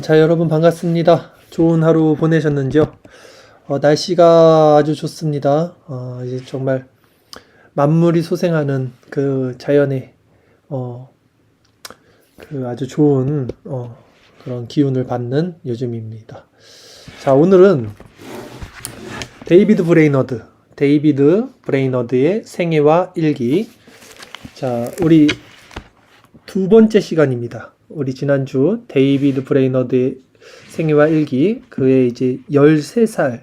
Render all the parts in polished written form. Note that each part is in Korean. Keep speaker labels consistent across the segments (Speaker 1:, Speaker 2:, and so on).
Speaker 1: 자, 여러분 반갑습니다. 좋은 하루 보내셨는지요? 날씨가 아주 좋습니다. 이제 정말 만물이 소생하는 그 자연의, 어, 그 아주 좋은, 그런 기운을 받는 요즘입니다. 자, 오늘은 데이비드 브레이너드의 생애와 일기. 자, 우리 두 번째 시간입니다. 우리 지난주 데이비드 브레이너드의 생애와 일기, 그의 이제 13살,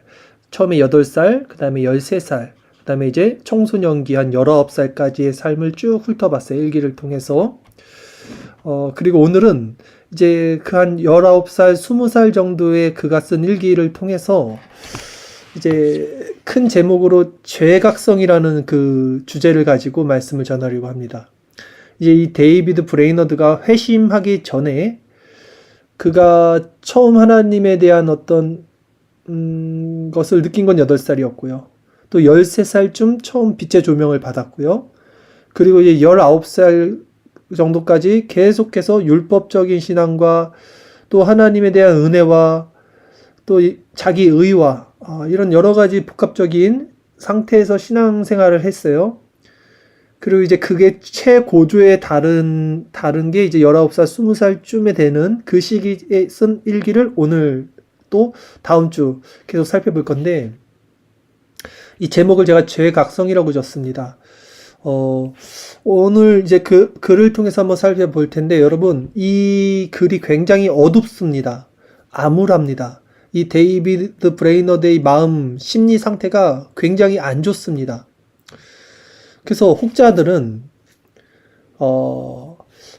Speaker 1: 처음에 8살, 그 다음에 13살, 그 다음에 이제 청소년기 한 19살까지의 삶을 쭉 훑어봤어요. 일기를 통해서. 그리고 오늘은 이제 그 한 19살, 20살 정도의 그가 쓴 일기를 통해서 이제 큰 제목으로 죄각성이라는 그 주제를 가지고 말씀을 전하려고 합니다. 이제 이 데이비드 브레이너드가 회심하기 전에 그가 처음 하나님에 대한 어떤 것을 느낀 건 8살이었고요. 또 13살쯤 처음 빛의 조명을 받았고요. 그리고 이제 19살 정도까지 계속해서 율법적인 신앙과 또 하나님에 대한 은혜와 또 자기 의와 이런 여러 가지 복합적인 상태에서 신앙생활을 했어요. 그리고 이제 그게 최고조에 다른 게 이제 19살, 20살쯤에 되는 그 시기에 쓴 일기를 오늘 또 다음 주 계속 살펴볼 건데, 이 제목을 제가 죄각성이라고 줬습니다. 오늘 이제 그 글을 통해서 한번 살펴볼 텐데, 여러분, 이 글이 굉장히 어둡습니다. 암울합니다. 이 데이비드 브레이너드의 마음, 심리 상태가 굉장히 안 좋습니다. 그래서 혹자들은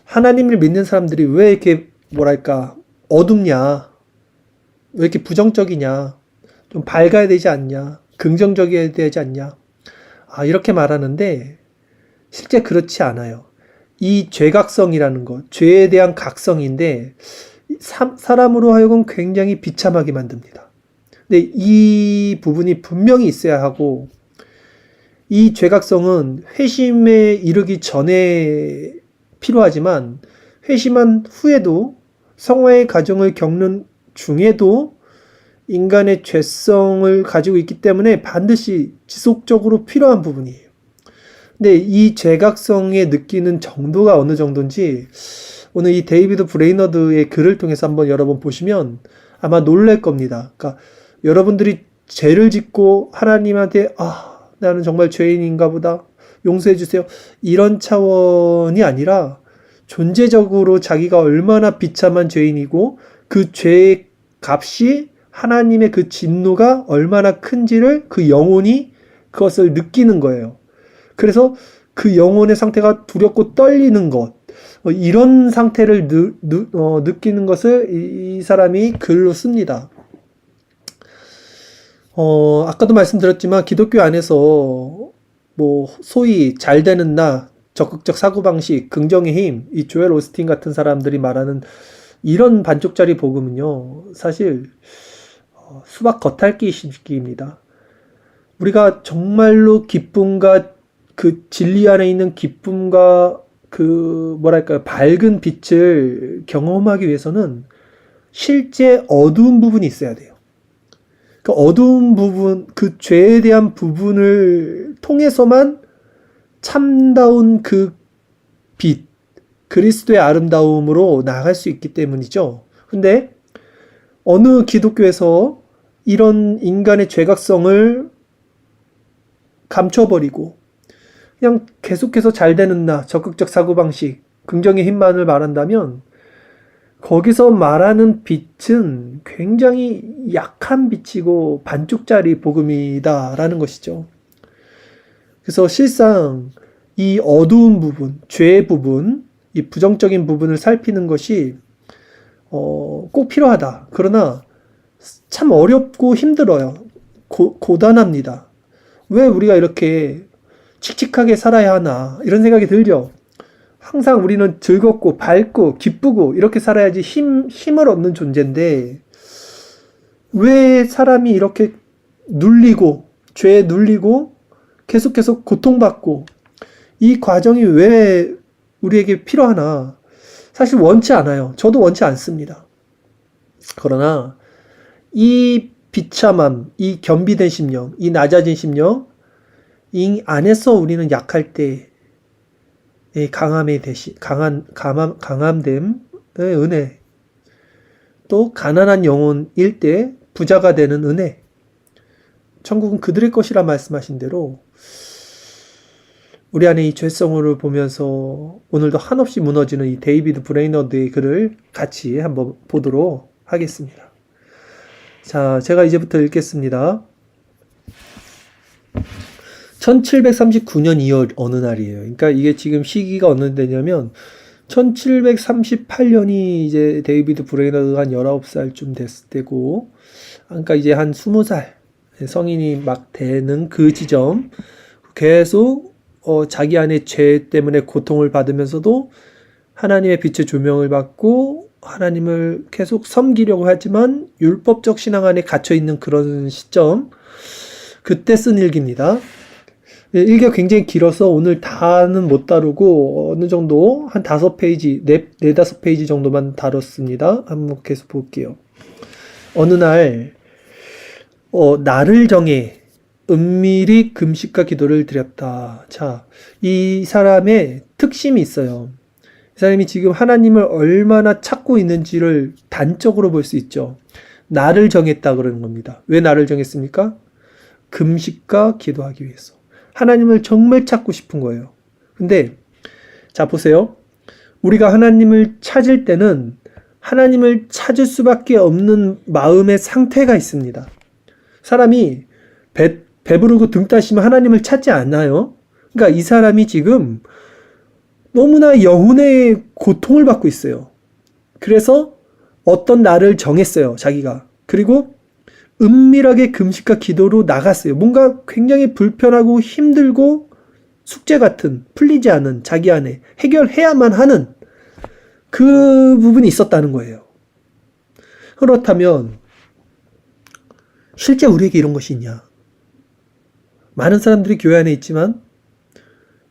Speaker 1: 하나님을 믿는 사람들이 왜 이렇게 뭐랄까 어둡냐, 왜 이렇게 부정적이냐, 좀 밝아야 되지 않냐, 긍정적이어야 되지 않냐, 이렇게 말하는데 실제 그렇지 않아요. 이 죄각성이라는 것, 죄에 대한 각성인데 사람으로 하여금 굉장히 비참하게 만듭니다. 근데 이 부분이 분명히 있어야 하고, 이 죄각성은 회심에 이르기 전에 필요하지만 회심한 후에도 성화의 과정을 겪는 중에도 인간의 죄성을 가지고 있기 때문에 반드시 지속적으로 필요한 부분이에요. 근데 이 죄각성에 느끼는 정도가 어느 정도인지 오늘 이 데이비드 브레이너드의 글을 통해서 한번 여러분 보시면 아마 놀랄 겁니다. 그러니까 여러분들이 죄를 짓고 하나님한테 나는 정말 죄인인가 보다, 용서해 주세요, 이런 차원이 아니라 존재적으로 자기가 얼마나 비참한 죄인이고 그 죄의 값이 하나님의 그 진노가 얼마나 큰지를 그 영혼이 그것을 느끼는 거예요. 그래서 그 영혼의 상태가 두렵고 떨리는 것, 이런 상태를 느끼는 것을 이 사람이 글로 씁니다. 아까도 말씀드렸지만 기독교 안에서 뭐 소위 잘 되는 나, 적극적 사고방식, 긍정의 힘, 이 조엘 오스틴 같은 사람들이 말하는 이런 반쪽짜리 복음은요, 사실 수박 겉핥기식입니다. 우리가 정말로 기쁨과 그 진리 안에 있는 기쁨과 그 뭐랄까요, 밝은 빛을 경험하기 위해서는 실제 어두운 부분이 있어야 돼요. 그 어두운 부분, 그 죄에 대한 부분을 통해서만 참다운 그 빛, 그리스도의 아름다움으로 나아갈 수 있기 때문이죠. 근데 어느 기독교에서 이런 인간의 죄각성을 감춰버리고 그냥 계속해서 잘 되는 나, 적극적 사고방식, 긍정의 힘만을 말한다면 거기서 말하는 빛은 굉장히 약한 빛이고 반쪽짜리 복음이다라는 것이죠. 그래서 실상 이 어두운 부분, 죄의 부분, 이 부정적인 부분을 살피는 것이 꼭 필요하다. 그러나 참 어렵고 힘들어요. 고단합니다. 왜 우리가 이렇게 칙칙하게 살아야 하나, 이런 생각이 들죠. 항상 우리는 즐겁고 밝고 기쁘고 이렇게 살아야지 힘을 얻는 존재인데, 왜 사람이 이렇게 눌리고 죄에 눌리고 계속해서 고통받고 이 과정이 왜 우리에게 필요하나? 사실 원치 않아요. 저도 원치 않습니다. 그러나 이 비참함, 이 겸비된 심령, 이 낮아진 심령, 이 안에서 우리는 약할 때 강함의 대신 강함됨의 은혜, 또 가난한 영혼일 때 부자가 되는 은혜. 천국은 그들의 것이라 말씀하신 대로 우리 안에 이 죄성을 보면서 오늘도 한없이 무너지는 이 데이비드 브레이너드의 글을 같이 한번 보도록 하겠습니다. 자, 제가 이제부터 읽겠습니다. 1739년 2월 어느 날이에요. 그러니까 이게 지금 시기가 어느 때냐면 1738년이 이제 데이비드 브레이너드가 한 19살쯤 됐을 때고, 그러니까 이제 한 20살 성인이 막 되는 그 지점, 계속 자기 안에 죄 때문에 고통을 받으면서도 하나님의 빛의 조명을 받고 하나님을 계속 섬기려고 하지만 율법적 신앙 안에 갇혀있는 그런 시점, 그때 쓴 일기입니다. 일기가 굉장히 길어서 오늘 다는 못 다루고 어느 정도 한 5페이지, 4-5페이지 정도만 다뤘습니다. 한번 계속 볼게요. 어느 날 나를 정해 은밀히 금식과 기도를 드렸다. 자, 이 사람의 특심이 있어요. 이 사람이 지금 하나님을 얼마나 찾고 있는지를 단적으로 볼 수 있죠. 나를 정했다 그러는 겁니다. 왜 나를 정했습니까? 금식과 기도하기 위해서. 하나님을 정말 찾고 싶은 거예요. 근데 자, 보세요. 우리가 하나님을 찾을 때는 하나님을 찾을 수밖에 없는 마음의 상태가 있습니다. 사람이 배부르고 등 따시면 하나님을 찾지 않아요. 그러니까 이 사람이 지금 너무나 영혼의 고통을 받고 있어요. 그래서 어떤 날을 정했어요, 자기가. 그리고 은밀하게 금식과 기도로 나갔어요. 뭔가 굉장히 불편하고 힘들고 숙제 같은, 풀리지 않은 자기 안에 해결해야만 하는 그 부분이 있었다는 거예요. 그렇다면 실제 우리에게 이런 것이 있냐? 많은 사람들이 교회 안에 있지만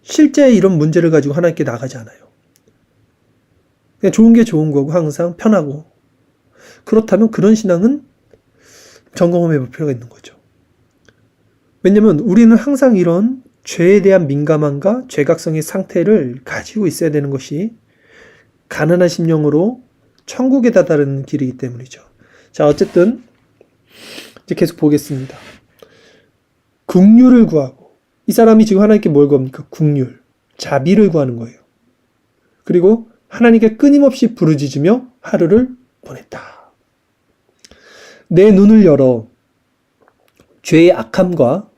Speaker 1: 실제 이런 문제를 가지고 하나님께 나가지 않아요. 그냥 좋은 게 좋은 거고 항상 편하고. 그렇다면 그런 신앙은 점검해 볼 필요가 있는 거죠. 왜냐면 우리는 항상 이런 죄에 대한 민감함과 죄각성의 상태를 가지고 있어야 되는 것이 가난한 심령으로 천국에 다다르는 길이기 때문이죠. 자, 어쨌든 이제 계속 보겠습니다. 긍휼을 구하고, 이 사람이 지금 하나님께 뭘 구합니까? 긍휼, 자비를 구하는 거예요. 그리고 하나님께 끊임없이 부르짖으며 하루를 보냈다. 내 눈을 열어 죄의 악함과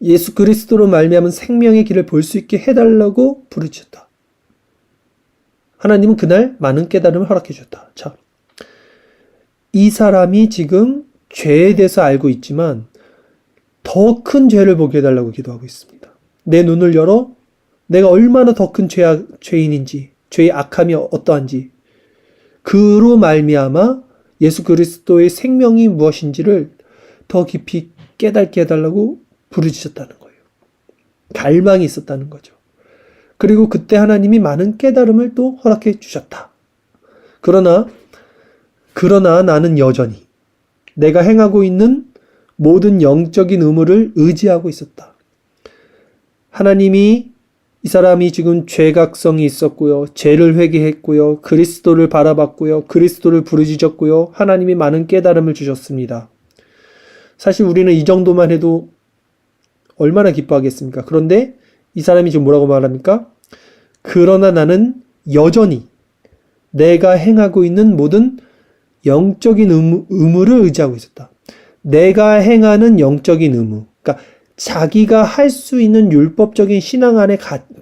Speaker 1: 예수 그리스도로 말미암은 생명의 길을 볼 수 있게 해달라고 부르짖었다. 하나님은 그날 많은 깨달음을 허락해 주셨다. 자, 이 사람이 지금 죄에 대해서 알고 있지만 더 큰 죄를 보게 해달라고 기도하고 있습니다. 내 눈을 열어 내가 얼마나 더 큰 죄인인지, 죄의 악함이 어떠한지, 그로 말미암아 예수 그리스도의 생명이 무엇인지를 더 깊이 깨닫게 해달라고 부르짖었다는 거예요. 갈망이 있었다는 거죠. 그리고 그때 하나님이 많은 깨달음을 또 허락해 주셨다. 그러나 나는 여전히 내가 행하고 있는 모든 영적인 의무를 의지하고 있었다. 하나님이 이 사람이 지금 죄각성이 있었고요. 죄를 회개했고요. 그리스도를 바라봤고요. 그리스도를 부르짖었고요. 하나님이 많은 깨달음을 주셨습니다. 사실 우리는 이 정도만 해도 얼마나 기뻐하겠습니까? 그런데 이 사람이 지금 뭐라고 말합니까? 그러나 나는 여전히 내가 행하고 있는 모든 영적인 의무를 의지하고 있었다. 내가 행하는 영적인 의무. 그러니까 자기가 할 수 있는 율법적인 신앙 안에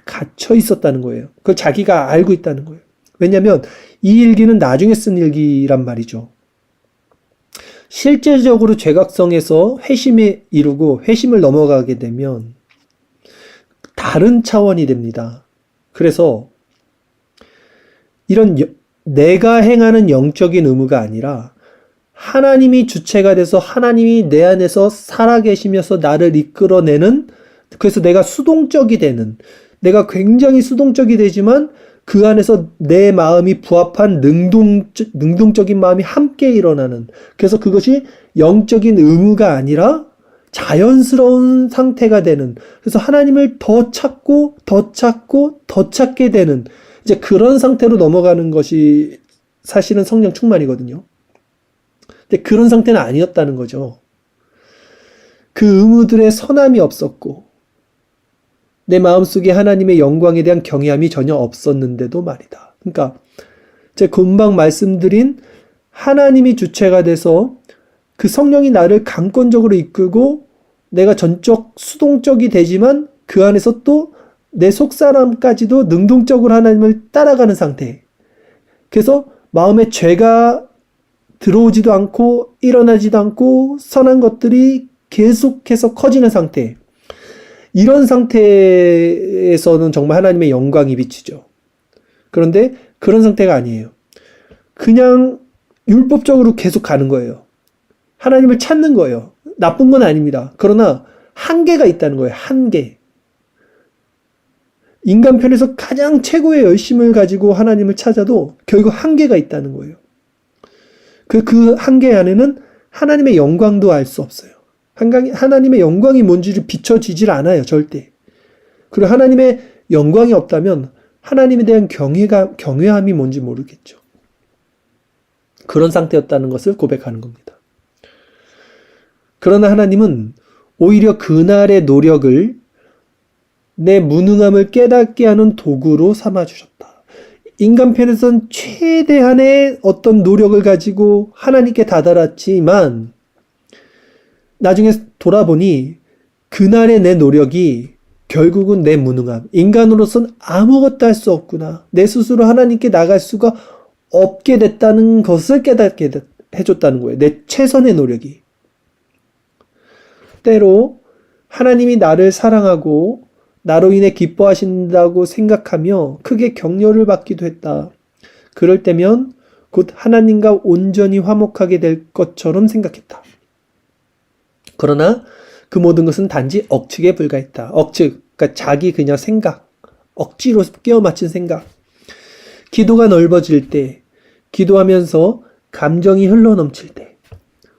Speaker 1: 갇혀 있었다는 거예요. 그걸 자기가 알고 있다는 거예요. 왜냐하면 이 일기는 나중에 쓴 일기란 말이죠. 실제적으로 죄각성에서 회심에 이르고 회심을 넘어가게 되면 다른 차원이 됩니다. 그래서 이런 내가 행하는 영적인 의무가 아니라 하나님이 주체가 돼서 하나님이 내 안에서 살아계시면서 나를 이끌어내는, 그래서 내가 수동적이 되는, 내가 굉장히 수동적이 되지만 그 안에서 내 마음이 부합한 능동적인 마음이 함께 일어나는, 그래서 그것이 영적인 의무가 아니라 자연스러운 상태가 되는, 그래서 하나님을 더 찾고 더 찾고 더 찾게 되는 이제 그런 상태로 넘어가는 것이 사실은 성령 충만이거든요. 근데 그런 상태는 아니었다는 거죠. 그 의무들의 선함이 없었고 내 마음속에 하나님의 영광에 대한 경외함이 전혀 없었는데도 말이다. 그러니까 제가 금방 말씀드린 하나님이 주체가 돼서 그 성령이 나를 강권적으로 이끌고 내가 전적 수동적이 되지만 그 안에서 또 내 속사람까지도 능동적으로 하나님을 따라가는 상태. 그래서 마음에 죄가 들어오지도 않고 일어나지도 않고 선한 것들이 계속해서 커지는 상태. 이런 상태에서는 정말 하나님의 영광이 비치죠. 그런데 그런 상태가 아니에요. 그냥 율법적으로 계속 가는 거예요. 하나님을 찾는 거예요. 나쁜 건 아닙니다. 그러나 한계가 있다는 거예요. 한계. 인간 편에서 가장 최고의 열심을 가지고 하나님을 찾아도 결국 한계가 있다는 거예요. 그 한계 안에는 하나님의 영광도 알 수 없어요. 하나님의 영광이 뭔지를 비춰지질 않아요. 절대. 그리고 하나님의 영광이 없다면 하나님에 대한 경외함이 뭔지 모르겠죠. 그런 상태였다는 것을 고백하는 겁니다. 그러나 하나님은 오히려 그날의 노력을 내 무능함을 깨닫게 하는 도구로 삼아주셨다. 인간 편에선 최대한의 어떤 노력을 가지고 하나님께 다다랐지만 나중에 돌아보니 그날의 내 노력이 결국은 내 무능함, 인간으로서는 아무것도 할 수 없구나, 내 스스로 하나님께 나갈 수가 없게 됐다는 것을 깨닫게 해줬다는 거예요. 내 최선의 노력이. 때로 하나님이 나를 사랑하고 나로 인해 기뻐하신다고 생각하며 크게 격려를 받기도 했다. 그럴 때면 곧 하나님과 온전히 화목하게 될 것처럼 생각했다. 그러나 그 모든 것은 단지 억측에 불과했다. 억측, 그러니까 자기 그냥 생각, 억지로 끼워 맞춘 생각. 기도가 넓어질 때, 기도하면서 감정이 흘러넘칠 때,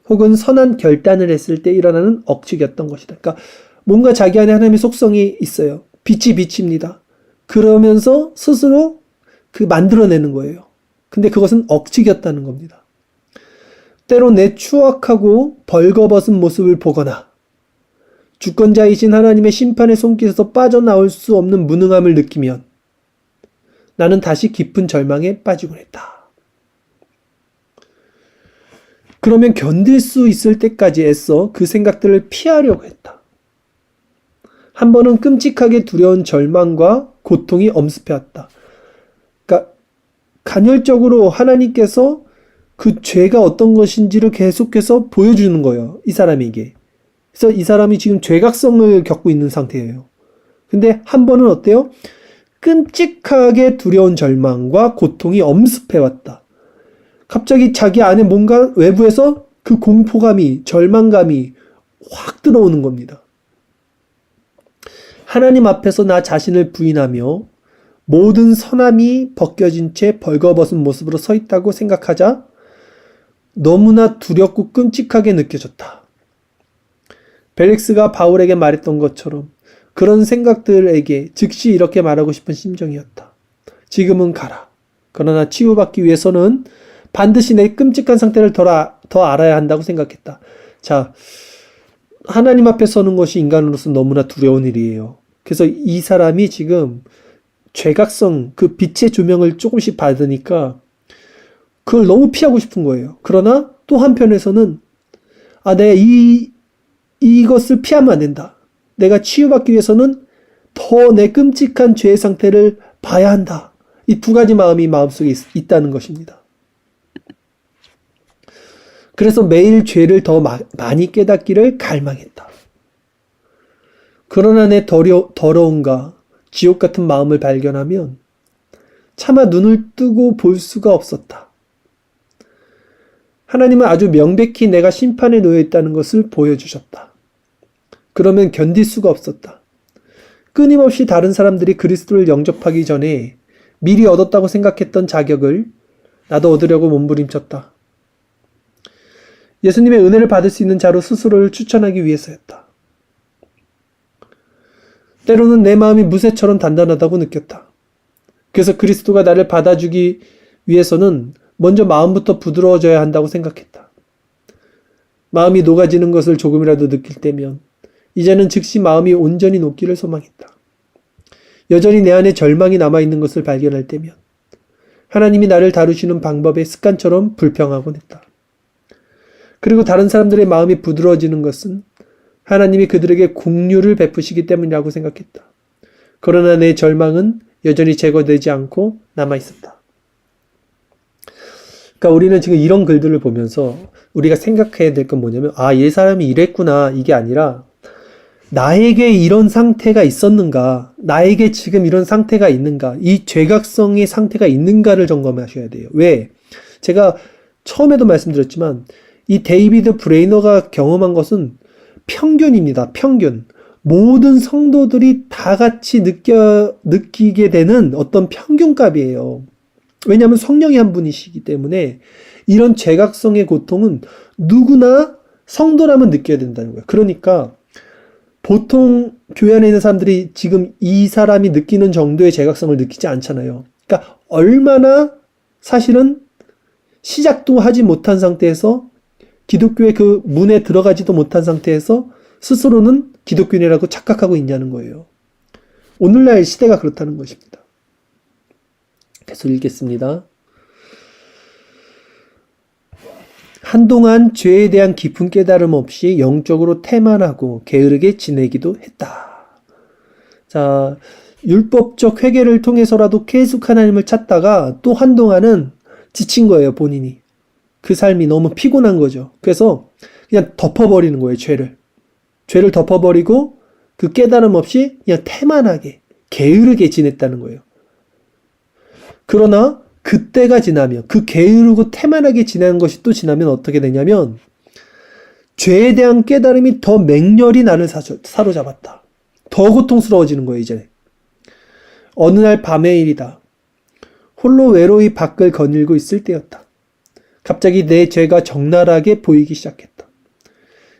Speaker 1: 혹은 선한 결단을 했을 때 일어나는 억측이었던 것이다. 그러니까 뭔가 자기 안에 하나님의 속성이 있어요. 빛이 빛입니다. 그러면서 스스로 만들어내는 거예요. 근데 그것은 억측이었다는 겁니다. 때로 내 추악하고 벌거벗은 모습을 보거나 주권자이신 하나님의 심판의 손길에서 빠져나올 수 없는 무능함을 느끼면 나는 다시 깊은 절망에 빠지곤 했다. 그러면 견딜 수 있을 때까지 애써 그 생각들을 피하려고 했다. 한 번은 끔찍하게 두려운 절망과 고통이 엄습해왔다. 그러니까 간헐적으로 하나님께서 그 죄가 어떤 것인지를 계속해서 보여주는 거예요. 이 사람에게. 그래서 이 사람이 지금 죄각성을 겪고 있는 상태예요. 근데 한 번은 어때요? 끔찍하게 두려운 절망과 고통이 엄습해왔다. 갑자기 자기 안에 뭔가 외부에서 그 공포감이, 절망감이 확 들어오는 겁니다. 하나님 앞에서 나 자신을 부인하며 모든 선함이 벗겨진 채 벌거벗은 모습으로 서 있다고 생각하자 너무나 두렵고 끔찍하게 느껴졌다. 벨릭스가 바울에게 말했던 것처럼 그런 생각들에게 즉시 이렇게 말하고 싶은 심정이었다. 지금은 가라. 그러나 치유받기 위해서는 반드시 내 끔찍한 상태를 더 알아야 한다고 생각했다. 자, 하나님 앞에 서는 것이 인간으로서 너무나 두려운 일이에요. 그래서 이 사람이 지금 죄각성, 그 빛의 조명을 조금씩 받으니까 그걸 너무 피하고 싶은 거예요. 그러나 또 한편에서는 내가 이것을 피하면 안 된다. 내가 치유받기 위해서는 더 내 끔찍한 죄의 상태를 봐야 한다. 이 두 가지 마음이 마음속에 있다는 것입니다. 그래서 매일 죄를 더 많이 깨닫기를 갈망했다. 그러나 내 더러움과 지옥 같은 마음을 발견하면 차마 눈을 뜨고 볼 수가 없었다. 하나님은 아주 명백히 내가 심판에 놓여 있다는 것을 보여주셨다. 그러면 견딜 수가 없었다. 끊임없이 다른 사람들이 그리스도를 영접하기 전에 미리 얻었다고 생각했던 자격을 나도 얻으려고 몸부림쳤다. 예수님의 은혜를 받을 수 있는 자로 스스로를 추천하기 위해서였다. 때로는 내 마음이 무쇠처럼 단단하다고 느꼈다. 그래서 그리스도가 나를 받아주기 위해서는 먼저 마음부터 부드러워져야 한다고 생각했다. 마음이 녹아지는 것을 조금이라도 느낄 때면 이제는 즉시 마음이 온전히 녹기를 소망했다. 여전히 내 안에 절망이 남아있는 것을 발견할 때면 하나님이 나를 다루시는 방법에 습관처럼 불평하곤 했다. 그리고 다른 사람들의 마음이 부드러워지는 것은 하나님이 그들에게 긍휼을 베푸시기 때문이라고 생각했다. 그러나 내 절망은 여전히 제거되지 않고 남아있었다. 그러니까 우리는 지금 이런 글들을 보면서 우리가 생각해야 될 건 뭐냐면, 이 사람이 이랬구나, 이게 아니라 나에게 이런 상태가 있었는가, 나에게 지금 이런 상태가 있는가, 이 죄각성의 상태가 있는가를 점검하셔야 돼요. 왜? 제가 처음에도 말씀드렸지만 이 데이비드 브레이너가 경험한 것은 평균입니다. 평균. 모든 성도들이 다 같이 느끼게 되는 어떤 평균값이에요. 왜냐하면 성령이 한 분이시기 때문에 이런 죄각성의 고통은 누구나 성도라면 느껴야 된다는 거예요. 그러니까 보통 교회 안에 있는 사람들이 지금 이 사람이 느끼는 정도의 죄각성을 느끼지 않잖아요. 그러니까 얼마나 사실은 시작도 하지 못한 상태에서 기독교의 그 문에 들어가지도 못한 상태에서 스스로는 기독교인이라고 착각하고 있냐는 거예요. 오늘날 시대가 그렇다는 것입니다. 계속 읽겠습니다. 한동안 죄에 대한 깊은 깨달음 없이 영적으로 태만하고 게으르게 지내기도 했다. 자, 율법적 회개를 통해서라도 계속 하나님을 찾다가 또 한동안은 지친 거예요, 본인이. 그 삶이 너무 피곤한 거죠. 그래서 그냥 덮어버리는 거예요, 죄를. 죄를 덮어버리고 그 깨달음 없이 그냥 태만하게, 게으르게 지냈다는 거예요. 그러나 그때가 지나면, 그 게으르고 태만하게 지내는 것이 또 지나면 어떻게 되냐면 죄에 대한 깨달음이 더 맹렬히 나를 사로잡았다. 더 고통스러워지는 거예요, 이제. 어느 날 밤의 일이다. 홀로 외로이 밖을 거닐고 있을 때였다. 갑자기 내 죄가 적나라하게 보이기 시작했다.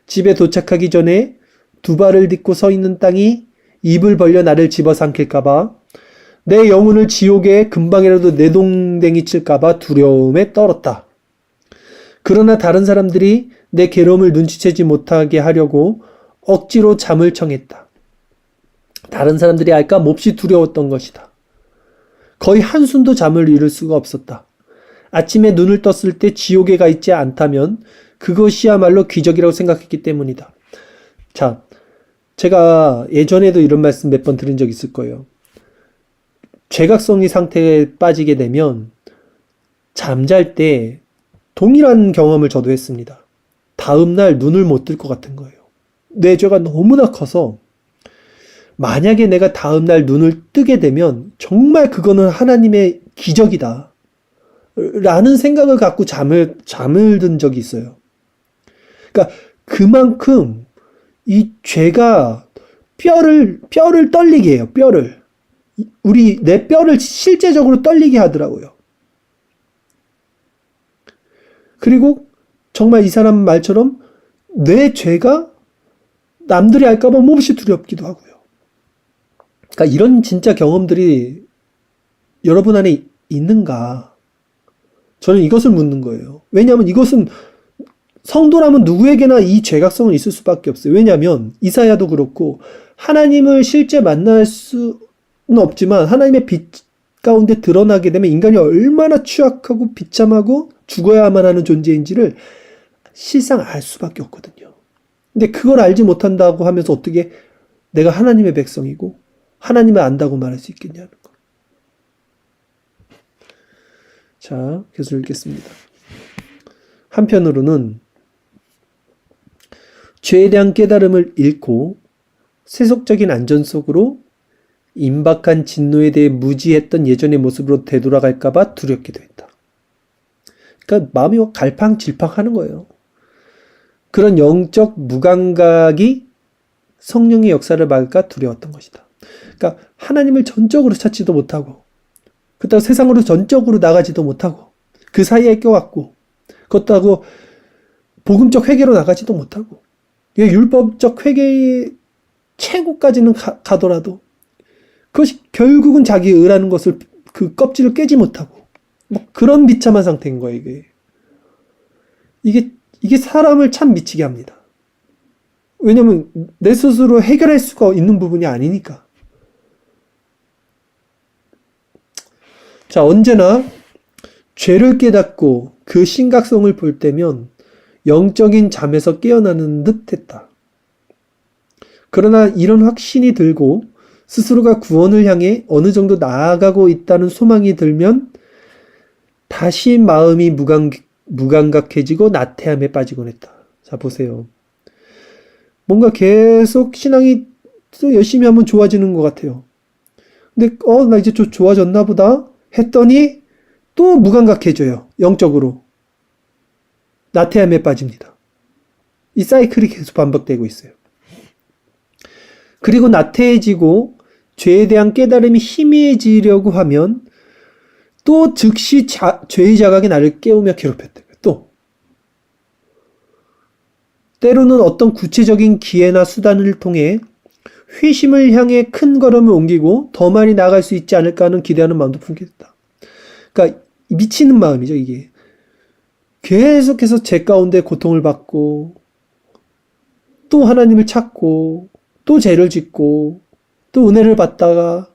Speaker 1: 집에 도착하기 전에 두 발을 딛고 서 있는 땅이 입을 벌려 나를 집어삼킬까봐, 내 영혼을 지옥에 금방이라도 내동댕이 칠까봐 두려움에 떨었다. 그러나 다른 사람들이 내 괴로움을 눈치채지 못하게 하려고 억지로 잠을 청했다. 다른 사람들이 알까 몹시 두려웠던 것이다. 거의 한숨도 잠을 이룰 수가 없었다. 아침에 눈을 떴을 때 지옥에 가 있지 않다면 그것이야말로 기적이라고 생각했기 때문이다. 자, 제가 예전에도 이런 말씀 몇 번 들은 적 있을 거예요. 죄각성의 상태에 빠지게 되면 잠잘 때 동일한 경험을 저도 했습니다. 다음날 눈을 못 뜰 것 같은 거예요. 내 죄가 너무나 커서 만약에 내가 다음날 눈을 뜨게 되면 정말 그거는 하나님의 기적이다 라는 생각을 갖고 잠을 든 적이 있어요. 그러니까 그만큼 이 죄가 뼈를 떨리게 해요. 내 뼈를 실제적으로 떨리게 하더라고요. 그리고 정말 이 사람 말처럼 내 죄가 남들이 알까봐 몹시 두렵기도 하고요. 그러니까 이런 진짜 경험들이 여러분 안에 있는가? 저는 이것을 묻는 거예요. 왜냐하면 이것은 성도라면 누구에게나 이 죄각성은 있을 수밖에 없어요. 왜냐하면 이사야도 그렇고 하나님을 실제 만날 수는 없지만 하나님의 빛 가운데 드러나게 되면 인간이 얼마나 취약하고 비참하고 죽어야만 하는 존재인지를 실상 알 수밖에 없거든요. 근데 그걸 알지 못한다고 하면서 어떻게 내가 하나님의 백성이고 하나님을 안다고 말할 수 있겠냐는 거. 자, 계속 읽겠습니다. 한편으로는 죄에 대한 깨달음을 잃고 세속적인 안전 속으로 임박한 진노에 대해 무지했던 예전의 모습으로 되돌아갈까봐 두렵기도 했다. 그러니까 마음이 갈팡질팡하는 거예요. 그런 영적 무감각이 성령의 역사를 막을까 두려웠던 것이다. 그러니까 하나님을 전적으로 찾지도 못하고 그렇다고 세상으로 전적으로 나가지도 못하고 그 사이에 껴갖고 그렇다고 복음적 회개로 나가지도 못하고 율법적 회개의 최고까지는 가더라도 그것이 결국은 자기 의라는 것을 그 껍질을 깨지 못하고 뭐 그런 비참한 상태인 거예요. 이게 사람을 참 미치게 합니다. 왜냐면 내 스스로 해결할 수가 있는 부분이 아니니까. 자, 언제나 죄를 깨닫고 그 심각성을 볼 때면 영적인 잠에서 깨어나는 듯 했다. 그러나 이런 확신이 들고 스스로가 구원을 향해 어느 정도 나아가고 있다는 소망이 들면 다시 마음이 무감각해지고 나태함에 빠지곤 했다. 자, 보세요. 뭔가 계속 신앙이 또 열심히 하면 좋아지는 것 같아요. 근데 나 이제 좀 좋아졌나 보다 했더니 또 무감각해져요. 영적으로. 나태함에 빠집니다. 이 사이클이 계속 반복되고 있어요. 그리고 나태해지고 죄에 대한 깨달음이 희미해지려고 하면 또 즉시 죄의 자각이 나를 깨우며 괴롭혔대요. 또 때로는 어떤 구체적인 기회나 수단을 통해 회심을 향해 큰 걸음을 옮기고 더 많이 나아갈 수 있지 않을까 하는 기대하는 마음도 품게 됐다. 그러니까 미치는 마음이죠, 이게. 계속해서 죄 가운데 고통을 받고 또 하나님을 찾고 또 죄를 짓고 또 은혜를 받다가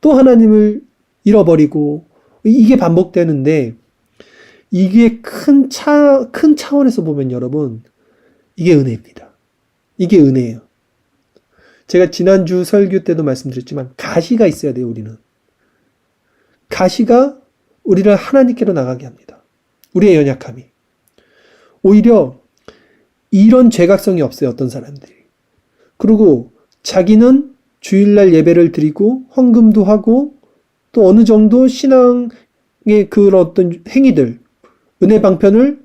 Speaker 1: 또 하나님을 잃어버리고 이게 반복되는데 이게 큰 차원에서 보면 여러분 이게 은혜입니다. 이게 은혜예요. 제가 지난주 설교 때도 말씀드렸지만 가시가 있어야 돼요, 우리는. 가시가 우리를 하나님께로 나가게 합니다. 우리의 연약함이. 오히려 이런 죄각성이 없어요, 어떤 사람들이. 그리고 자기는 주일날 예배를 드리고 헌금도 하고 또 어느 정도 신앙의 그런 어떤 행위들, 은혜 방편을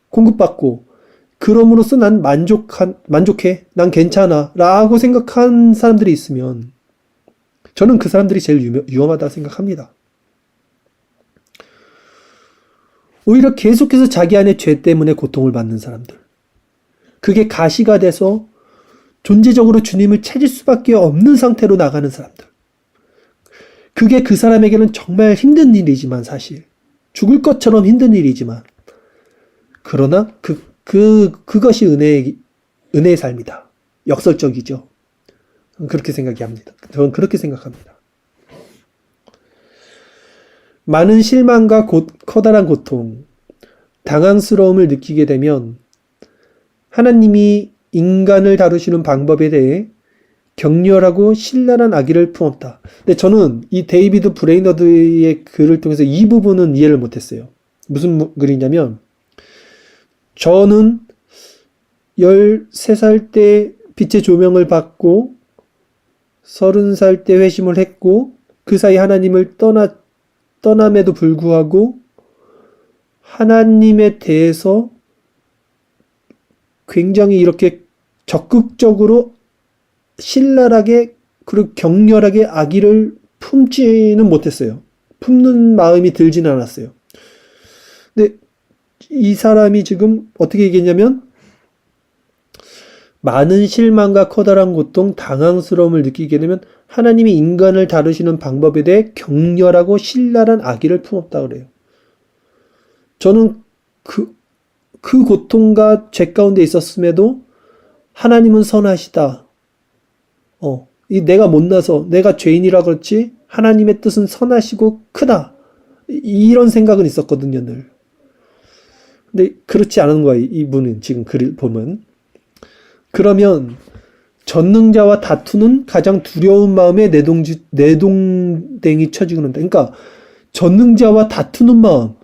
Speaker 1: 공급받고 그럼으로써 난 만족해, 난 괜찮아 라고 생각한 사람들이 있으면 저는 그 사람들이 제일 위험하다고 생각합니다. 오히려 계속해서 자기 안에 죄 때문에 고통을 받는 사람들, 그게 가시가 돼서 존재적으로 주님을 찾을 수밖에 없는 상태로 나가는 사람들, 그게 그 사람에게는 정말 힘든 일이지만 사실 죽을 것처럼 힘든 일이지만 그러나 그것이 은혜의 삶이다. 역설적이죠. 그렇게 생각합니다. 저는 그렇게 생각합니다. 많은 실망과 커다란 고통, 당황스러움을 느끼게 되면 하나님이 인간을 다루시는 방법에 대해 격렬하고 신랄한 악의를 품었다. 근데 저는 이 데이비드 브레이너드의 글을 통해서 이 부분은 이해를 못했어요. 무슨 글이냐면 저는 13살 때 빛의 조명을 받고 30살 때 회심을 했고 그 사이 하나님을 떠남에도 불구하고 하나님에 대해서 굉장히 이렇게 적극적으로 신랄하게 그리고 격렬하게 악의를 품지는 못했어요. 품는 마음이 들지는 않았어요. 근데 이 사람이 지금 어떻게 얘기했냐면 많은 실망과 커다란 고통, 당황스러움을 느끼게 되면 하나님이 인간을 다루시는 방법에 대해 격렬하고 신랄한 악의를 품었다 그래요. 저는 그 고통과 죄 가운데 있었음에도 하나님은 선하시다. 내가 못나서 내가 죄인이라 그렇지 하나님의 뜻은 선하시고 크다. 이런 생각은 있었거든요, 늘. 근데 그렇지 않은 거예요, 이분은 지금 글을 보면. 그러면 전능자와 다투는 가장 두려운 마음에 내동댕이 쳐지고 난다. 그러니까 전능자와 다투는 마음.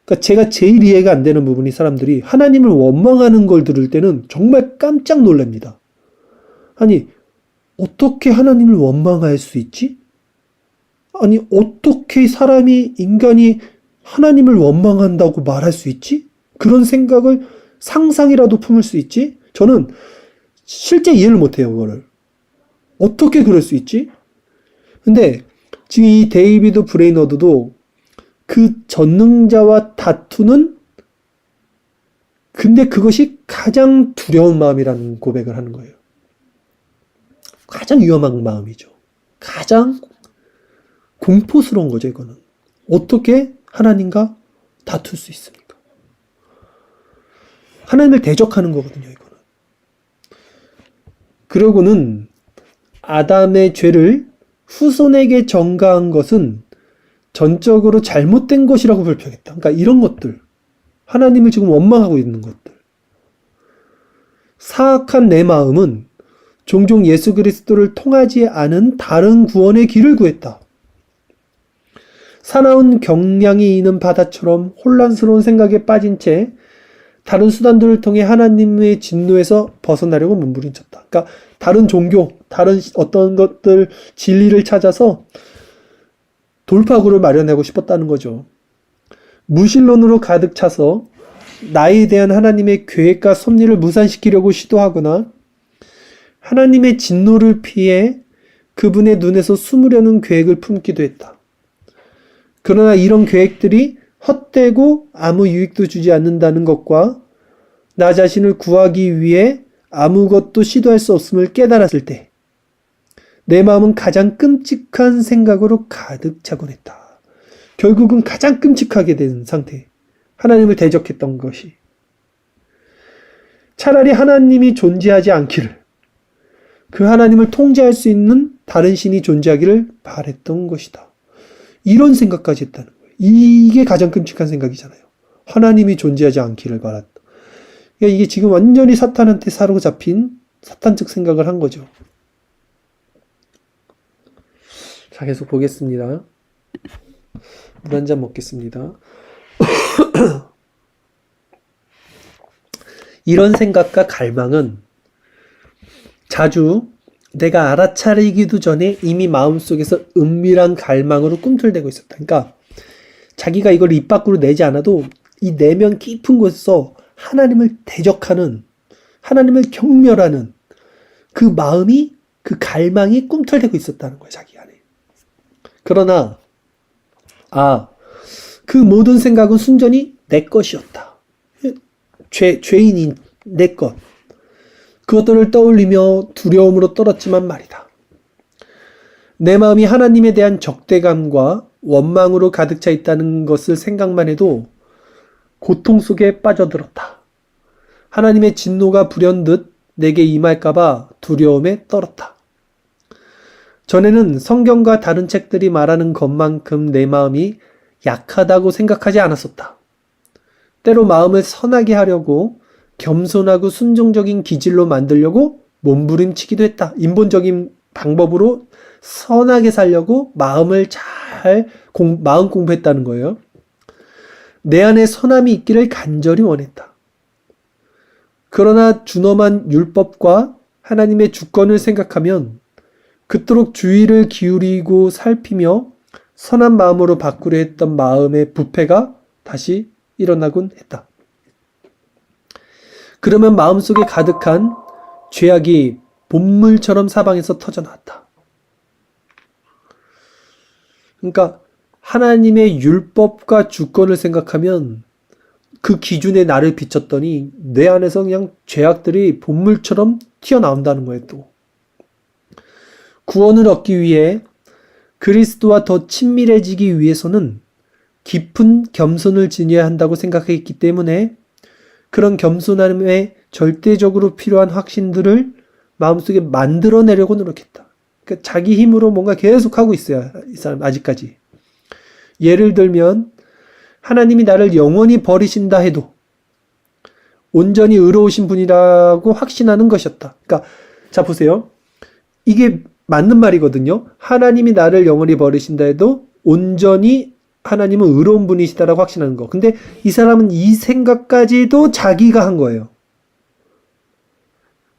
Speaker 1: 그러니까 제가 제일 이해가 안 되는 부분이 사람들이 하나님을 원망하는 걸 들을 때는 정말 깜짝 놀랍니다. 아니, 어떻게 하나님을 원망할 수 있지? 아니, 어떻게 인간이 하나님을 원망한다고 말할 수 있지? 그런 생각을 상상이라도 품을 수 있지? 저는 실제 이해를 못해요, 그거를. 어떻게 그럴 수 있지? 근데 지금 이 데이비드 브레이너드도 그 전능자와 다투는, 근데 그것이 가장 두려운 마음이라는 고백을 하는 거예요. 가장 위험한 마음이죠. 가장 공포스러운 거죠, 이거는. 어떻게 하나님과 다툴 수 있습니까? 하나님을 대적하는 거거든요, 이거는. 그러고는 아담의 죄를 후손에게 전가한 것은 전적으로 잘못된 것이라고 불평했다. 그러니까 이런 것들, 하나님을 지금 원망하고 있는 것들. 사악한 내 마음은 종종 예수 그리스도를 통하지 않은 다른 구원의 길을 구했다. 사나운 경량이 있는 바다처럼 혼란스러운 생각에 빠진 채 다른 수단들을 통해 하나님의 진노에서 벗어나려고 몸부림쳤다. 그러니까 다른 종교, 다른 어떤 것들, 진리를 찾아서 돌파구를 마련하고 싶었다는 거죠. 무신론으로 가득 차서 나에 대한 하나님의 계획과 섭리를 무산시키려고 시도하거나 하나님의 진노를 피해 그분의 눈에서 숨으려는 계획을 품기도 했다. 그러나 이런 계획들이 헛되고 아무 유익도 주지 않는다는 것과 나 자신을 구하기 위해 아무것도 시도할 수 없음을 깨달았을 때 내 마음은 가장 끔찍한 생각으로 가득 차곤 했다. 결국은 가장 끔찍하게 된 상태. 하나님을 대적했던 것이. 차라리 하나님이 존재하지 않기를, 그 하나님을 통제할 수 있는 다른 신이 존재하기를 바랬던 것이다. 이런 생각까지 했다는 거예요. 이게 가장 끔찍한 생각이잖아요. 하나님이 존재하지 않기를 바랐다. 그러니까 이게 지금 완전히 사탄한테 사로잡힌 사탄적 생각을 한 거죠. 자, 계속 보겠습니다. 물 한 잔 먹겠습니다. 이런 생각과 갈망은 자주 내가 알아차리기도 전에 이미 마음속에서 은밀한 갈망으로 꿈틀대고 있었다. 그러니까 자기가 이걸 입 밖으로 내지 않아도 이 내면 깊은 곳에서 하나님을 대적하는, 하나님을 경멸하는 그 마음이, 그 갈망이 꿈틀대고 있었다는 거예요, 자기 안에. 그러나 그 모든 생각은 순전히 내 것이었다. 죄인인 내 것. 그것들을 떠올리며 두려움으로 떨었지만 말이다. 내 마음이 하나님에 대한 적대감과 원망으로 가득 차 있다는 것을 생각만 해도 고통 속에 빠져들었다. 하나님의 진노가 불현듯 내게 임할까봐 두려움에 떨었다. 전에는 성경과 다른 책들이 말하는 것만큼 내 마음이 약하다고 생각하지 않았었다. 때로 마음을 선하게 하려고 겸손하고 순종적인 기질로 만들려고 몸부림치기도 했다. 인본적인 방법으로 선하게 살려고 마음을 마음 공부했다는 거예요. 내 안에 선함이 있기를 간절히 원했다. 그러나 준엄한 율법과 하나님의 주권을 생각하면 그토록 주의를 기울이고 살피며 선한 마음으로 바꾸려 했던 마음의 부패가 다시 일어나곤 했다. 그러면 마음속에 가득한 죄악이 본물처럼 사방에서 터져나왔다. 그러니까 하나님의 율법과 주권을 생각하면 그 기준에 나를 비췄더니 내 안에서 그냥 죄악들이 본물처럼 튀어나온다는 거예요, 또. 구원을 얻기 위해 그리스도와 더 친밀해지기 위해서는 깊은 겸손을 지녀야 한다고 생각했기 때문에 그런 겸손함에 절대적으로 필요한 확신들을 마음속에 만들어내려고 노력했다. 그러니까 자기 힘으로 뭔가 계속 하고 있어요, 이 사람 아직까지. 예를 들면 하나님이 나를 영원히 버리신다 해도 온전히 의로우신 분이라고 확신하는 것이었다. 그러니까 자 보세요. 이게 맞는 말이거든요. 하나님이 나를 영원히 버리신다 해도 온전히 하나님은 의로운 분이시다라고 확신하는 거. 근데 이 사람은 이 생각까지도 자기가 한 거예요.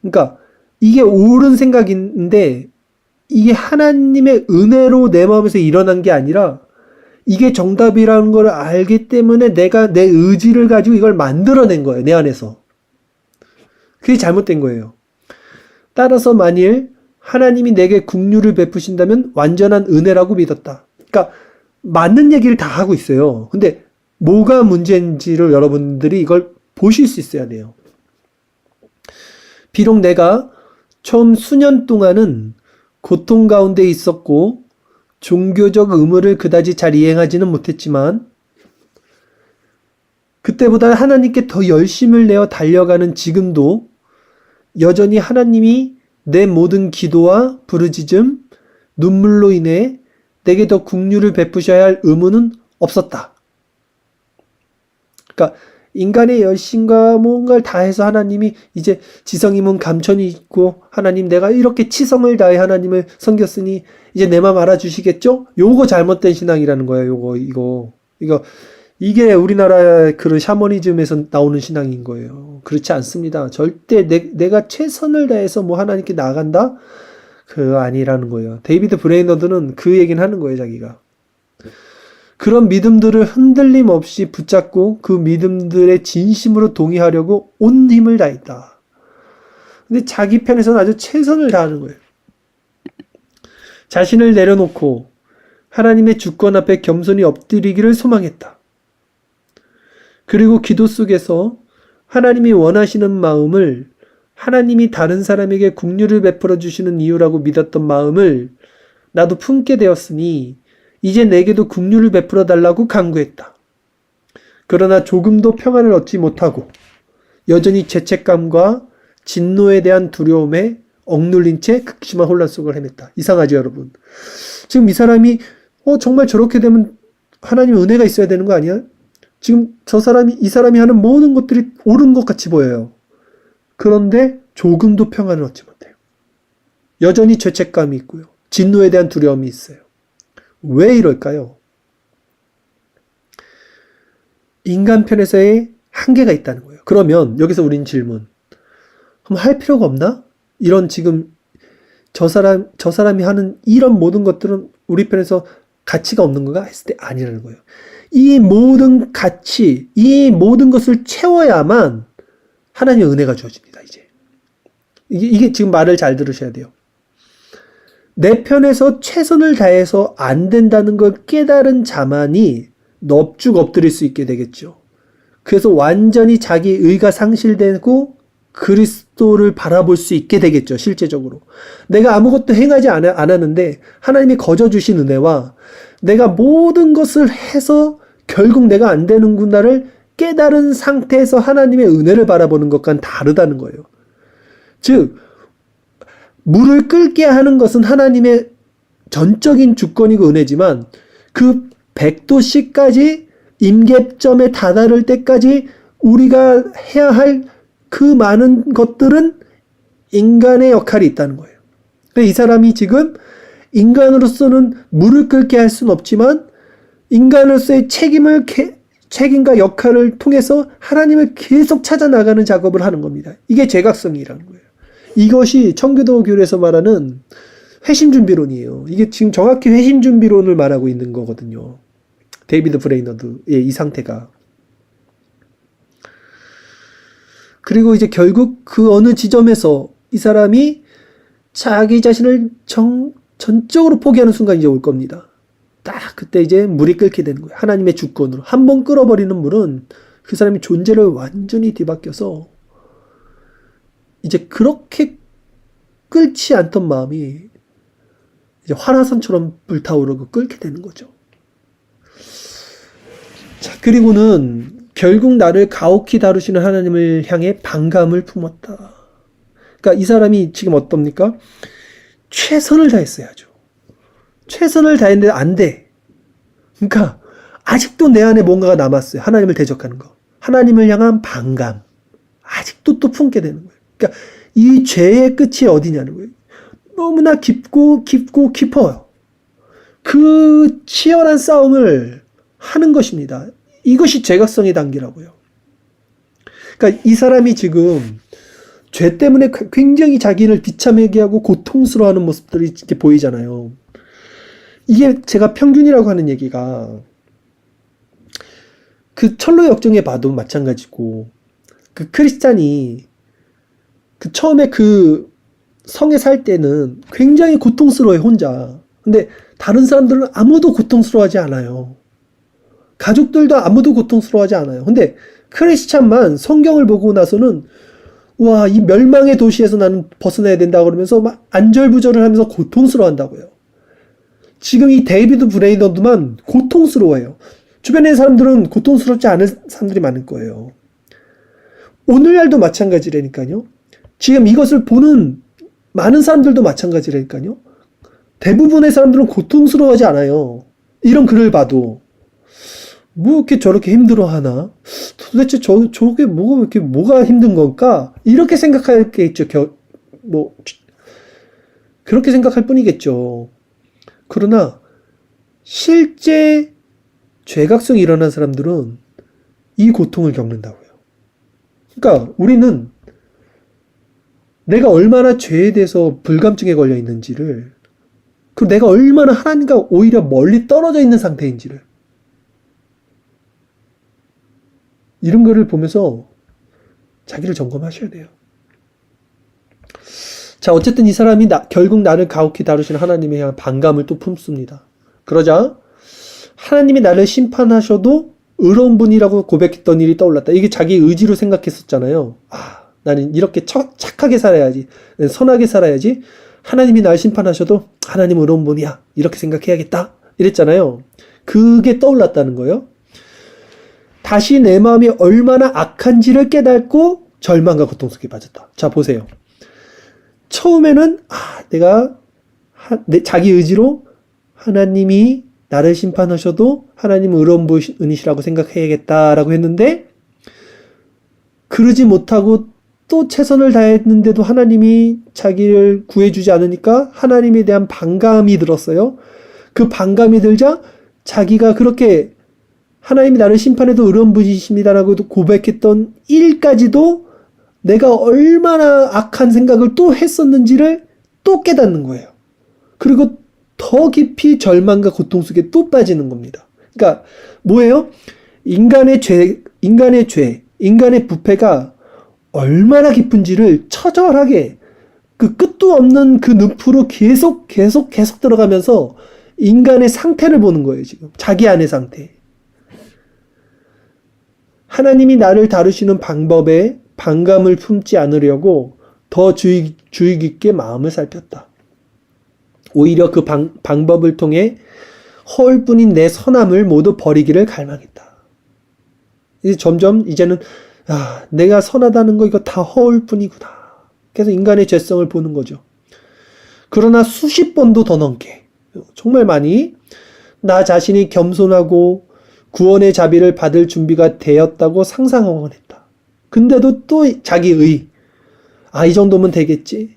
Speaker 1: 그러니까 이게 옳은 생각인데 이게 하나님의 은혜로 내 마음에서 일어난 게 아니라 이게 정답이라는 걸 알기 때문에 내가 내 의지를 가지고 이걸 만들어낸 거예요. 내 안에서. 그게 잘못된 거예요. 따라서 만일 하나님이 내게 긍휼을 베푸신다면 완전한 은혜라고 믿었다. 그러니까 맞는 얘기를 다 하고 있어요. 근데 뭐가 문제인지를 여러분들이 이걸 보실 수 있어야 돼요. 비록 내가 처음 수년 동안은 고통 가운데 있었고 종교적 의무를 그다지 잘 이행하지는 못했지만 그때보다 하나님께 더 열심을 내어 달려가는 지금도 여전히 하나님이 내 모든 기도와 부르짖음, 눈물로 인해 내게 더 긍휼을 베푸셔야 할 의무는 없었다. 그러니까 인간의 열심과 뭔가를 다해서 하나님이 이제 지성이면 감천이 있고 하나님 내가 이렇게 치성을 다해 하나님을 섬겼으니 이제 내 맘 알아주시겠죠? 요거 잘못된 신앙이라는 거예요. 이게 우리나라의 그런 샤머니즘에서 나오는 신앙인 거예요. 그렇지 않습니다. 절대 내가 최선을 다해서 뭐 하나님께 나아간다? 그거 아니라는 거예요. 데이비드 브레이너드는 그 얘기는 하는 거예요, 자기가. 그런 믿음들을 흔들림 없이 붙잡고 그 믿음들의 진심으로 동의하려고 온 힘을 다했다. 근데 자기 편에서는 아주 최선을 다하는 거예요. 자신을 내려놓고 하나님의 주권 앞에 겸손히 엎드리기를 소망했다. 그리고 기도 속에서 하나님이 원하시는 마음을 하나님이 다른 사람에게 긍휼을 베풀어 주시는 이유라고 믿었던 마음을 나도 품게 되었으니 이제 내게도 긍휼을 베풀어 달라고 간구했다. 그러나 조금도 평안을 얻지 못하고 여전히 죄책감과 진노에 대한 두려움에 억눌린 채 극심한 혼란 속을 헤맸다. 이상하죠, 여러분? 지금 이 사람이 정말 저렇게 되면 하나님 은혜가 있어야 되는 거 아니야? 지금 이 사람이 하는 모든 것들이 옳은 것 같이 보여요. 그런데 조금도 평안을 얻지 못해요. 여전히 죄책감이 있고요. 진노에 대한 두려움이 있어요. 왜 이럴까요? 인간 편에서의 한계가 있다는 거예요. 그러면 여기서 우린 질문. 그럼 할 필요가 없나? 이런 지금 저 사람이 하는 이런 모든 것들은 우리 편에서 가치가 없는 거가 했을 때 아니라는 거예요. 이 모든 가치, 이 모든 것을 채워야만 하나님의 은혜가 주어집니다, 이제. 이게 지금 말을 잘 들으셔야 돼요. 내 편에서 최선을 다해서 안 된다는 걸 깨달은 자만이 넙죽 엎드릴 수 있게 되겠죠. 그래서 완전히 자기 의가 상실되고 그리스도를 바라볼 수 있게 되겠죠, 실제적으로. 내가 아무것도 행하지 않았는데 하나님이 거저 주신 은혜와 내가 모든 것을 해서 결국 내가 안 되는구나를 깨달은 상태에서 하나님의 은혜를 바라보는 것과는 다르다는 거예요. 즉, 물을 끓게 하는 것은 하나님의 전적인 주권이고 은혜지만 그 100도씨까지 임계점에 다다를 때까지 우리가 해야 할 그 많은 것들은 인간의 역할이 있다는 거예요. 이 사람이 지금 인간으로서는 물을 끓게 할 수는 없지만 인간으로서의 책임과 역할을 통해서 하나님을 계속 찾아 나가는 작업을 하는 겁니다. 이게 제각성이라는 거예요. 이것이 청교도교에서 말하는 회심준비론이에요. 이게 지금 정확히 회심준비론을 말하고 있는 거거든요. 데이비드 브레이너드의 이 상태가. 그리고 이제 결국 그 어느 지점에서 이 사람이 자기 자신을 전적으로 포기하는 순간이 이제 올 겁니다. 딱 그때 이제 물이 끓게 되는 거예요. 하나님의 주권으로. 한번 끓어버리는 물은 그 사람의 존재를 완전히 뒤바뀌어서 이제 그렇게 끓지 않던 마음이 이제 활화산처럼 불타오르고 끓게 되는 거죠. 자, 그리고는 결국 나를 가혹히 다루시는 하나님을 향해 반감을 품었다. 그러니까 이 사람이 지금 어떻습니까? 최선을 다했어야죠. 최선을 다했는데 안 돼. 그러니까 아직도 내 안에 뭔가가 남았어요. 하나님을 대적하는 거. 하나님을 향한 반감. 아직도 또 품게 되는 거예요. 그러니까 이 죄의 끝이 어디냐는 거예요. 너무나 깊어요. 그 치열한 싸움을 하는 것입니다. 이것이 죄각성의 단계라고요. 그러니까 이 사람이 지금 죄 때문에 굉장히 자기를 비참하게 하고 고통스러워하는 모습들이 이렇게 보이잖아요. 이게 제가 평균이라고 하는 얘기가 그 철로 역정에 봐도 마찬가지고 그 크리스찬이 그 처음에 그 성에 살 때는 굉장히 고통스러워요, 혼자. 근데 다른 사람들은 아무도 고통스러워하지 않아요. 가족들도 아무도 고통스러워하지 않아요. 근데 크리스찬만 성경을 보고 나서는 와, 이 멸망의 도시에서 나는 벗어나야 된다 그러면서 막 안절부절을 하면서 고통스러워한다고요. 지금 이 데이비드 브레이너드만 고통스러워해요. 주변에 있는 사람들은 고통스럽지 않은 사람들이 많을 거예요. 오늘날도 마찬가지라니까요. 지금 이것을 보는 많은 사람들도 마찬가지라니까요. 대부분의 사람들은 고통스러워하지 않아요. 이런 글을 봐도. 뭐 이렇게 저렇게 힘들어 하나? 도대체 저게 뭐가 힘든 걸까? 이렇게 생각하겠죠. 그렇게 생각할 뿐이겠죠. 그러나, 실제 죄각성이 일어난 사람들은 이 고통을 겪는다고요. 그러니까, 우리는 내가 얼마나 죄에 대해서 불감증에 걸려 있는지를, 그리고 내가 얼마나 하나님과 오히려 멀리 떨어져 있는 상태인지를, 이런 거를 보면서 자기를 점검하셔야 돼요. 자, 어쨌든 이 사람이 결국 나를 가혹히 다루시는 하나님에 향한 반감을 또 품습니다. 그러자 하나님이 나를 심판하셔도 의로운 분이라고 고백했던 일이 떠올랐다. 이게 자기 의지로 생각했었잖아요. 아, 나는 이렇게 착하게 살아야지. 선하게 살아야지. 하나님이 나를 심판하셔도 하나님 의로운 분이야. 이렇게 생각해야겠다. 이랬잖아요. 그게 떠올랐다는 거예요. 다시 내 마음이 얼마나 악한지를 깨닫고 절망과 고통 속에 빠졌다. 자, 보세요. 처음에는 내가 자기 의지로 하나님이 나를 심판하셔도 하나님은 의로운 분이시라고 생각해야겠다라고 했는데, 그러지 못하고 또 최선을 다했는데도 하나님이 자기를 구해주지 않으니까 하나님에 대한 반감이 들었어요. 그 반감이 들자 자기가 그렇게 하나님이 나를 심판해도 의로운 분이십니다라고 고백했던 일까지도 내가 얼마나 악한 생각을 또 했었는지를 또 깨닫는 거예요. 그리고 더 깊이 절망과 고통 속에 또 빠지는 겁니다. 그러니까 뭐예요? 인간의 죄, 인간의 부패가 얼마나 깊은지를 처절하게 그 끝도 없는 그 늪으로 계속 들어가면서 인간의 상태를 보는 거예요, 지금. 자기 안의 상태. 하나님이 나를 다루시는 방법에 반감을 품지 않으려고 더 주의 깊게 마음을 살폈다. 오히려 그 방법을 통해 허울뿐인 내 선함을 모두 버리기를 갈망했다. 이제 점점 이제는 내가 선하다는 거 이거 다 허울뿐이구나. 그래서 인간의 죄성을 보는 거죠. 그러나 수십 번도 더 넘게 정말 많이 나 자신이 겸손하고 구원의 자비를 받을 준비가 되었다고 상상하곤 했다. 근데도 또 자기의 이 정도면 되겠지.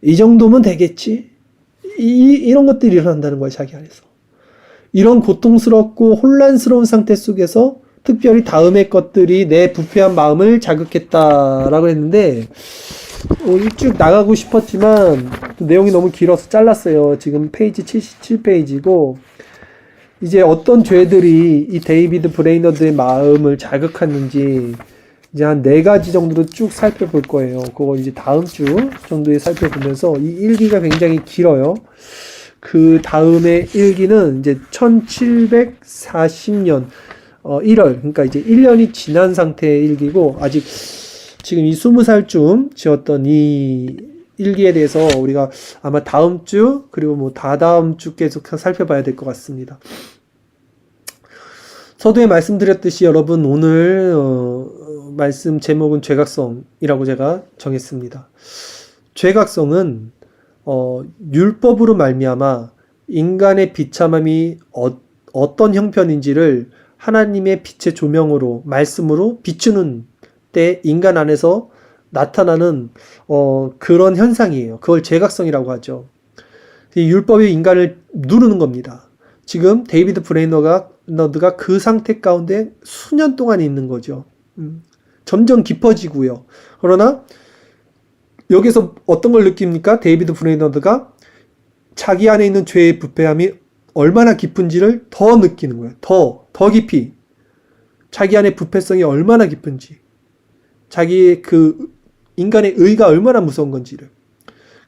Speaker 1: 이 정도면 되겠지. 이런 것들이 일어난다는 거예요, 자기 안에서. 이런 고통스럽고 혼란스러운 상태 속에서 특별히 다음의 것들이 내 부패한 마음을 자극했다라고 했는데, 쭉 나가고 싶었지만 내용이 너무 길어서 잘랐어요. 지금 페이지 77페이지고 이제 어떤 죄들이 이 데이비드 브레이너드의 마음을 자극했는지 이제 한 4가지 정도로 쭉 살펴볼 거예요. 그거 이제 다음 주 정도에 살펴보면서, 이 일기가 굉장히 길어요. 그 다음에 일기는 이제 1740년 1월, 그러니까 이제 1년이 지난 상태의 일기고, 아직 지금 이 20살쯤 지었던 이 일기에 대해서 우리가 아마 다음 주, 그리고 뭐 다다음 주 계속 살펴봐야 될 것 같습니다. 서두에 말씀드렸듯이 여러분, 오늘 말씀 제목은 죄각성이라고 제가 정했습니다. 죄각성은 율법으로 말미암아 인간의 비참함이 어떤 형편인지를 하나님의 빛의 조명으로, 말씀으로 비추는 때 인간 안에서 나타나는 그런 현상이에요. 그걸 죄각성이라고 하죠. 이 율법이 인간을 누르는 겁니다. 지금 데이비드 브레이너드가 그 상태 가운데 수년 동안 있는 거죠. 점점 깊어지고요. 그러나 여기서 어떤 걸 느낍니까? 데이비드 브레이너드가 자기 안에 있는 죄의 부패함이 얼마나 깊은지를 더 느끼는 거예요. 더 깊이. 자기 안의 부패성이 얼마나 깊은지. 자기의 그 인간의 의가 얼마나 무서운 건지를.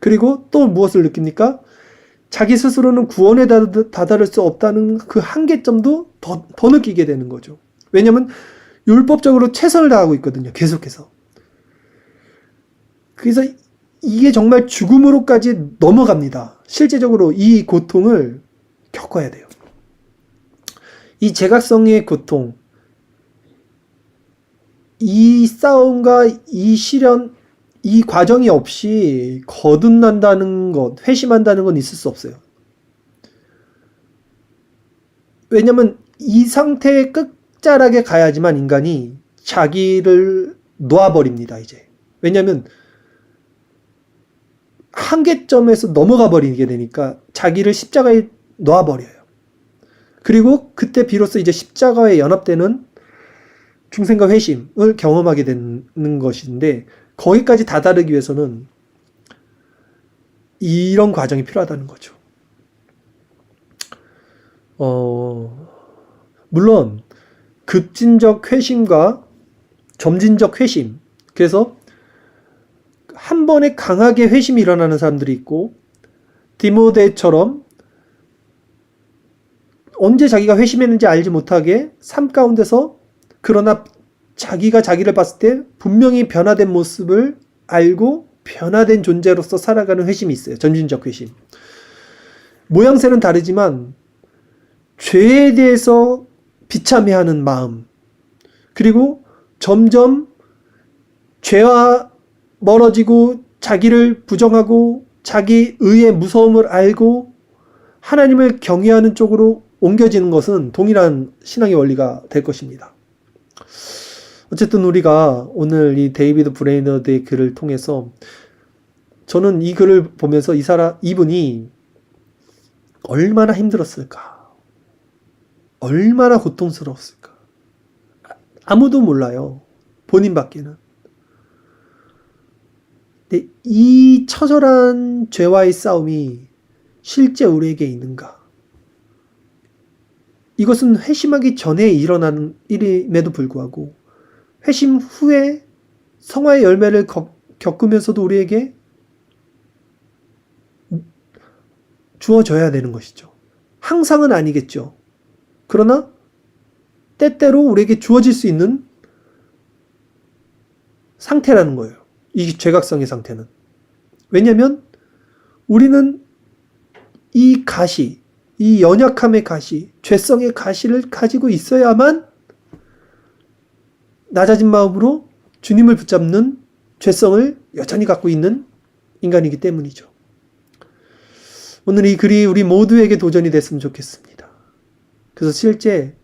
Speaker 1: 그리고 또 무엇을 느낍니까? 자기 스스로는 구원에 다다를 수 없다는 그 한계점도 더 느끼게 되는 거죠. 왜냐하면 율법적으로 최선을 다하고 있거든요. 계속해서. 그래서 이게 정말 죽음으로까지 넘어갑니다. 실제적으로 이 고통을 겪어야 돼요. 이 제각성의 고통, 이 싸움과 이 시련, 이 과정이 없이 거듭난다는 것, 회심한다는 건 있을 수 없어요. 왜냐면 이 상태에 끝자락에 가야지만 인간이 자기를 놓아버립니다, 이제. 왜냐면 한계점에서 넘어가 버리게 되니까 자기를 십자가에 놓아버려요. 그리고 그때 비로소 이제 십자가에 연합되는 중생과 회심을 경험하게 되는 것인데, 거기까지 다다르기 위해서는 이런 과정이 필요하다는 거죠. 물론 급진적 회심과 점진적 회심, 그래서 한 번에 강하게 회심이 일어나는 사람들이 있고, 디모데처럼 언제 자기가 회심했는지 알지 못하게 삶 가운데서, 그러나 자기가 자기를 봤을 때 분명히 변화된 모습을 알고 변화된 존재로서 살아가는 회심이 있어요. 점진적 회심. 모양새는 다르지만 죄에 대해서 비참해하는 마음, 그리고 점점 죄와 멀어지고 자기를 부정하고 자기 의의 무서움을 알고 하나님을 경외하는 쪽으로 옮겨지는 것은 동일한 신앙의 원리가 될 것입니다. 어쨌든 우리가 오늘 이 데이비드 브레이너드의 글을 통해서, 저는 이 글을 보면서 이분이 얼마나 힘들었을까, 얼마나 고통스러웠을까, 아무도 몰라요. 본인밖에는. 근데 이 처절한 죄와의 싸움이 실제 우리에게 있는가? 이것은 회심하기 전에 일어나는 일임에도 불구하고 회심 후에 성화의 열매를 겪으면서도 우리에게 주어져야 되는 것이죠. 항상은 아니겠죠. 그러나 때때로 우리에게 주어질 수 있는 상태라는 거예요. 이 죄각성의 상태는. 왜냐하면 우리는 이 가시, 이 연약함의 가시, 죄성의 가시를 가지고 있어야만 낮아진 마음으로 주님을 붙잡는 죄성을 여전히 갖고 있는 인간이기 때문이죠. 오늘 이 글이 우리 모두에게 도전이 됐으면 좋겠습니다. 그래서 실제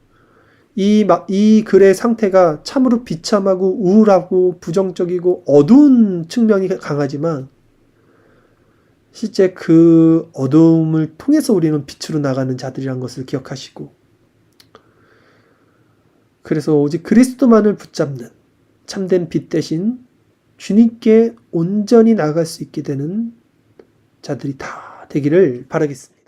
Speaker 1: 이 글의 상태가 참으로 비참하고 우울하고 부정적이고 어두운 측면이 강하지만, 실제 그 어두움을 통해서 우리는 빛으로 나가는 자들이란 것을 기억하시고, 그래서 오직 그리스도만을 붙잡는 참된 빛 대신 주님께 온전히 나아갈 수 있게 되는 자들이 다 되기를 바라겠습니다.